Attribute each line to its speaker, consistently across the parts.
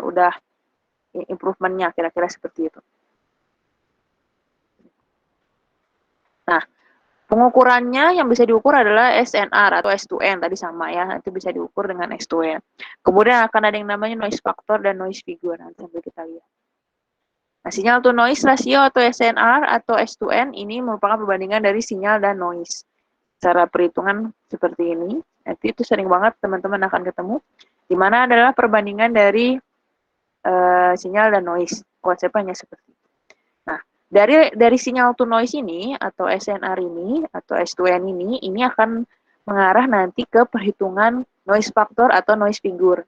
Speaker 1: udah improvement-nya, kira-kira seperti itu. Nah, pengukurannya yang bisa diukur adalah SNR atau S2N, tadi sama ya, nanti bisa diukur dengan S2N. Kemudian akan ada yang namanya noise factor dan noise figure, nanti sambil kita lihat. Nah, sinyal to noise ratio atau SNR atau S2N ini merupakan perbandingan dari sinyal dan noise. Cara perhitungan seperti ini, nanti itu sering banget teman-teman akan ketemu, di mana adalah perbandingan dari sinyal dan noise. Konsepnya seperti itu. Nah, dari sinyal to noise ini atau SNR ini atau S2N ini akan mengarah nanti ke perhitungan noise factor atau noise figure.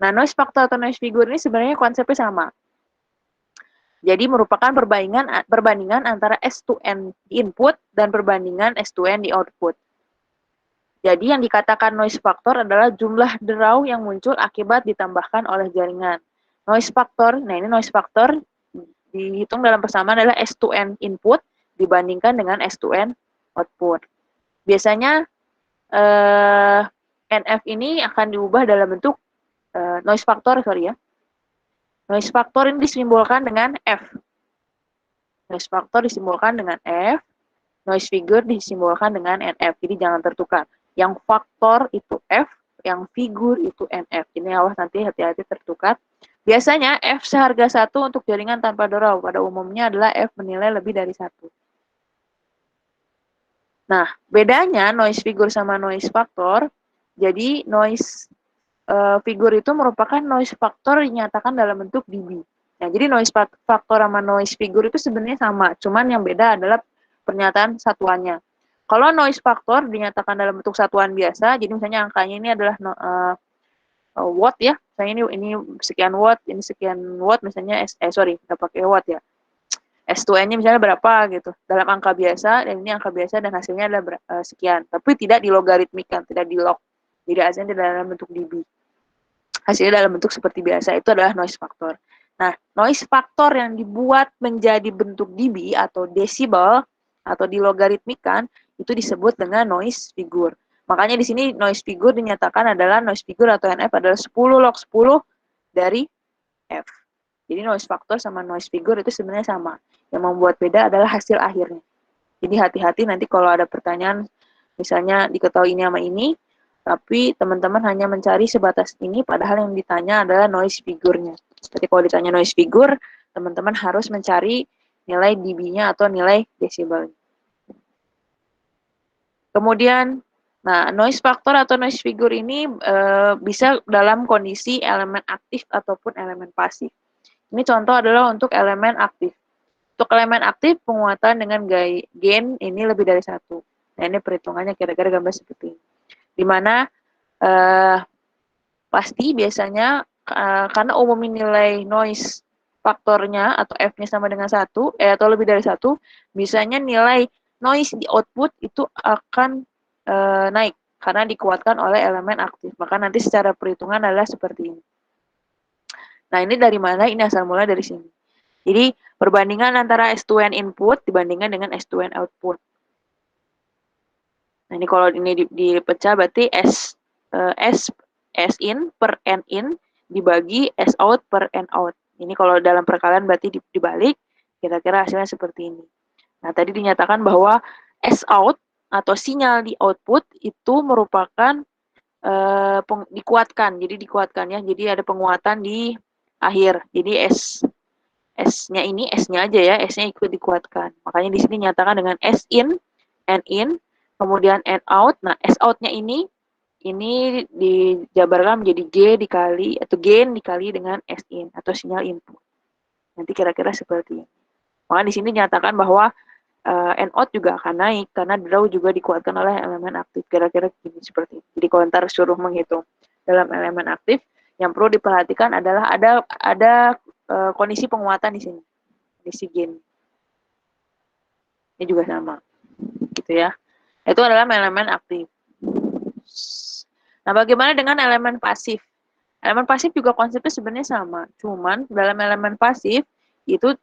Speaker 1: Nah, noise factor atau noise figure ini sebenarnya konsepnya sama. Jadi merupakan perbandingan antara S2N di input dan perbandingan S2N di output. Jadi yang dikatakan noise factor adalah jumlah derau yang muncul akibat ditambahkan oleh jaringan. Noise factor, nah ini noise factor dihitung dalam persamaan adalah S2N input dibandingkan dengan S2N output. Biasanya NF ini akan diubah dalam bentuk noise factor, sorry ya. Noise factor ini disimbolkan dengan F. Noise factor disimbolkan dengan F. Noise figure disimbolkan dengan NF. Jadi jangan tertukar. Yang faktor itu F, yang figur itu NF. Ini awas nanti hati-hati tertukar. Biasanya F seharga 1 untuk jaringan tanpa derau. Pada umumnya adalah F menilai lebih dari 1. Nah, bedanya noise figure sama noise factor. Jadi noise figure itu merupakan noise factor dinyatakan dalam bentuk dB. Nah, jadi noise factor sama noise figure itu sebenarnya sama. Cuman yang beda adalah pernyataan satuannya. Kalau noise factor dinyatakan dalam bentuk satuan biasa, jadi misalnya angkanya ini adalah watt ya, misalnya ini sekian watt, ini sekian watt, misalnya nggak pakai watt ya, S2N-nya misalnya berapa gitu, dalam angka biasa, dan ini angka biasa dan hasilnya adalah sekian, tapi tidak dilogaritmikan, tidak di-log, jadi hasilnya tidak dalam bentuk dB, hasilnya dalam bentuk seperti biasa, itu adalah noise factor. Nah, noise factor yang dibuat menjadi bentuk dB atau desibel atau dilogaritmikan itu disebut dengan noise figure. Makanya di sini noise figure dinyatakan adalah noise figure atau NF adalah 10 log 10 dari F. Jadi noise factor sama noise figure itu sebenarnya sama. Yang membuat beda adalah hasil akhirnya. Jadi hati-hati nanti kalau ada pertanyaan misalnya diketahui ini sama ini, tapi teman-teman hanya mencari sebatas ini, padahal yang ditanya adalah noise figure-nya. Jadi kalau ditanya noise figure, teman-teman harus mencari nilai dB-nya atau nilai desibel. Kemudian, nah noise factor atau noise figure ini bisa dalam kondisi elemen aktif ataupun elemen pasif. Ini contoh adalah untuk elemen aktif. Untuk elemen aktif, penguatan dengan gain ini lebih dari 1. Nah, ini perhitungannya kira-kira gambar seperti ini. Dimana pasti biasanya karena umum nilai noise faktornya atau F-nya sama dengan 1, atau lebih dari 1, biasanya nilai noise di output itu akan naik karena dikuatkan oleh elemen aktif. Maka nanti secara perhitungan adalah seperti ini. Nah, ini dari mana? Ini asal mula dari sini. Jadi, perbandingan antara S2N input dibandingkan dengan S2N output. Nah, ini kalau ini dipecah berarti S in per N in dibagi S out per N out. Ini kalau dalam perkalian berarti dibalik, kira-kira hasilnya seperti ini. Nah, tadi dinyatakan bahwa S out atau sinyal di output itu merupakan dikuatkan. Jadi dikuatkan ya. Jadi ada penguatan di akhir. Jadi S-nya ini, S-nya aja ya, S-nya ikut dikuatkan. Makanya di sini nyatakan dengan S in, N in, kemudian N out. Nah, S out-nya ini dijabarkan menjadi G dikali, atau gain dikali dengan S in, atau sinyal input. Nanti kira-kira seperti ini. Makanya di sini nyatakan bahwa N out juga akan naik, karena draw juga dikuatkan oleh elemen aktif. Kira-kira gini seperti ini. Jadi kalau ntar suruh menghitung dalam elemen aktif, yang perlu diperhatikan adalah ada kondisi penguatan di sini, kondisi gain. Ini juga sama, gitu ya. Itu adalah elemen aktif. Nah, bagaimana dengan elemen pasif? Elemen pasif juga konsepnya sebenarnya sama, cuman dalam elemen pasif itu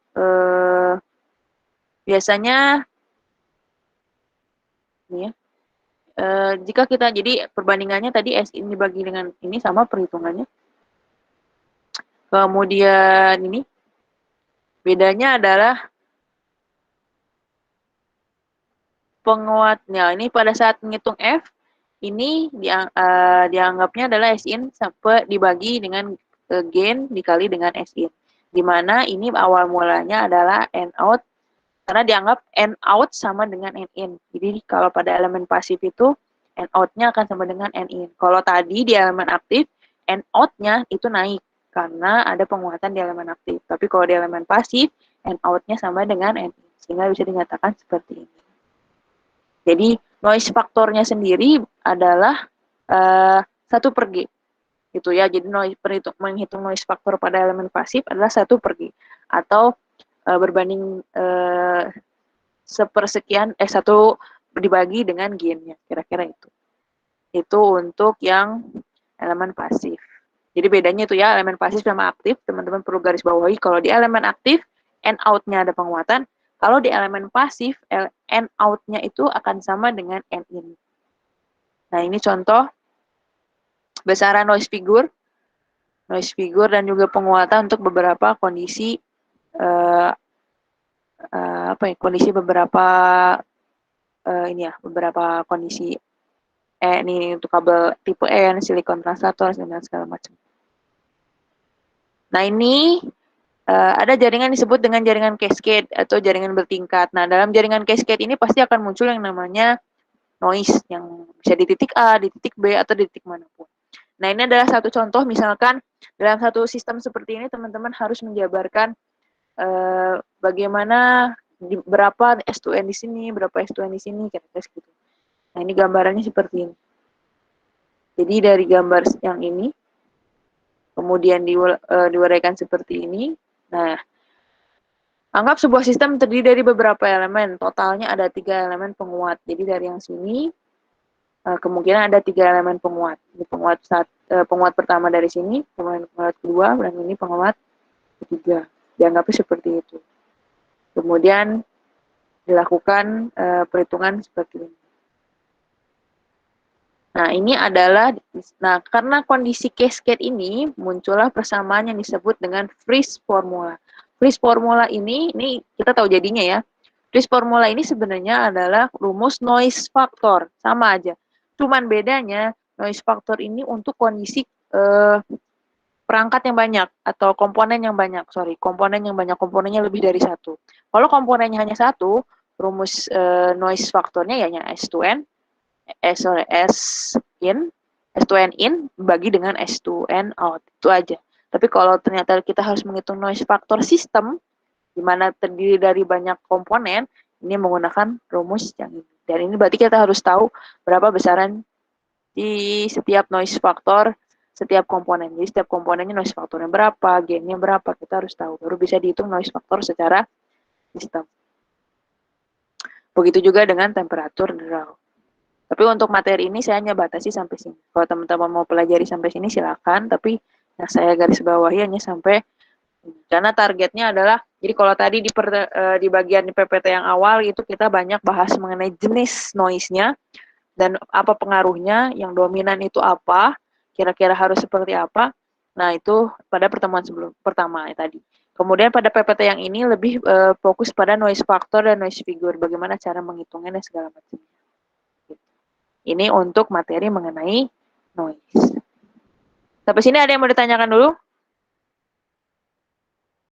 Speaker 1: biasanya ini ya. Jika kita jadi perbandingannya tadi S ini dibagi dengan ini sama perhitungannya. Kemudian ini bedanya adalah penguatnya. Ini pada saat menghitung F, ini dianggapnya adalah S-in sampai dibagi dengan gain dikali dengan S-in. Dimana ini awal mulanya adalah N-out, karena dianggap N-out sama dengan N-in. Jadi kalau pada elemen pasif itu, N-out-nya akan sama dengan N-in. Kalau tadi di elemen aktif, N-out-nya itu naik, karena ada penguatan di elemen aktif. Tapi kalau di elemen pasif, N-out-nya sama dengan N-in. Sehingga bisa dinyatakan seperti ini. Jadi noise faktornya sendiri adalah 1/G gitu ya. Jadi menghitung noise faktor pada elemen pasif adalah 1/G atau berbanding 1/1 dibagi dengan gainnya, kira-kira itu. Itu untuk yang elemen pasif. Jadi bedanya itu ya, elemen pasif sama aktif, teman-teman perlu garis bawahi. Kalau di elemen aktif, N out-nya ada penguatan. Kalau di elemen pasif, N out-nya itu akan sama dengan N in. Nah, ini contoh besaran noise figure dan juga penguatan untuk beberapa kondisi kondisi beberapa beberapa kondisi ini untuk kabel tipe N, silikon translator dan segala macam. Nah, ini ada jaringan disebut dengan jaringan cascade atau jaringan bertingkat. Nah, dalam jaringan cascade ini pasti akan muncul yang namanya noise yang bisa di titik A, di titik B, atau di titik manapun. Nah, ini adalah satu contoh, misalkan dalam satu sistem seperti ini, teman-teman harus menjabarkan bagaimana berapa S2N di sini, berapa S2N di sini, kira-kira gitu. Nah, ini gambarannya seperti ini. Jadi dari gambar yang ini, kemudian diuraikan seperti ini. Nah, anggap sebuah sistem terdiri dari beberapa elemen. Totalnya ada 3 elemen penguat. Jadi dari yang sini, kemungkinan ada 3 elemen penguat. Ini penguat pertama dari sini, kemudian penguat kedua, dan ini penguat ketiga. Dianggapnya seperti itu. Kemudian dilakukan perhitungan seperti ini. Nah, ini adalah, karena kondisi cascade ini, muncullah persamaan yang disebut dengan Friis formula. Friis formula ini kita tahu jadinya ya. Friis formula ini sebenarnya adalah rumus noise factor, sama aja. Cuman bedanya, noise factor ini untuk kondisi perangkat yang banyak, atau komponennya komponennya lebih dari satu. Kalau komponennya hanya satu, rumus noise factornya ya S2N, S2N in bagi dengan S2N out. Itu aja. Tapi kalau ternyata kita harus menghitung noise factor sistem, di mana terdiri dari banyak komponen, ini menggunakan rumus yang ini. Dan ini berarti kita harus tahu berapa besaran di setiap noise factor, setiap komponen. Jadi setiap komponennya noise factornya berapa, gainnya berapa, kita harus tahu. Baru bisa dihitung noise factor secara sistem. Begitu juga dengan temperatur draw. Tapi untuk materi ini saya hanya batasi sampai sini. Kalau teman-teman mau pelajari sampai sini silakan, tapi yang saya garis bawahi hanya sampai karena targetnya adalah, jadi kalau tadi di bagian di PPT yang awal itu kita banyak bahas mengenai jenis noise-nya dan apa pengaruhnya, yang dominan itu apa, kira-kira harus seperti apa. Nah, itu pada pertemuan pertama tadi. Kemudian pada PPT yang ini lebih fokus pada noise factor dan noise figure, bagaimana cara menghitungnya dan segala macam. Ini untuk materi mengenai noise. Sampai sini ada yang mau ditanyakan dulu?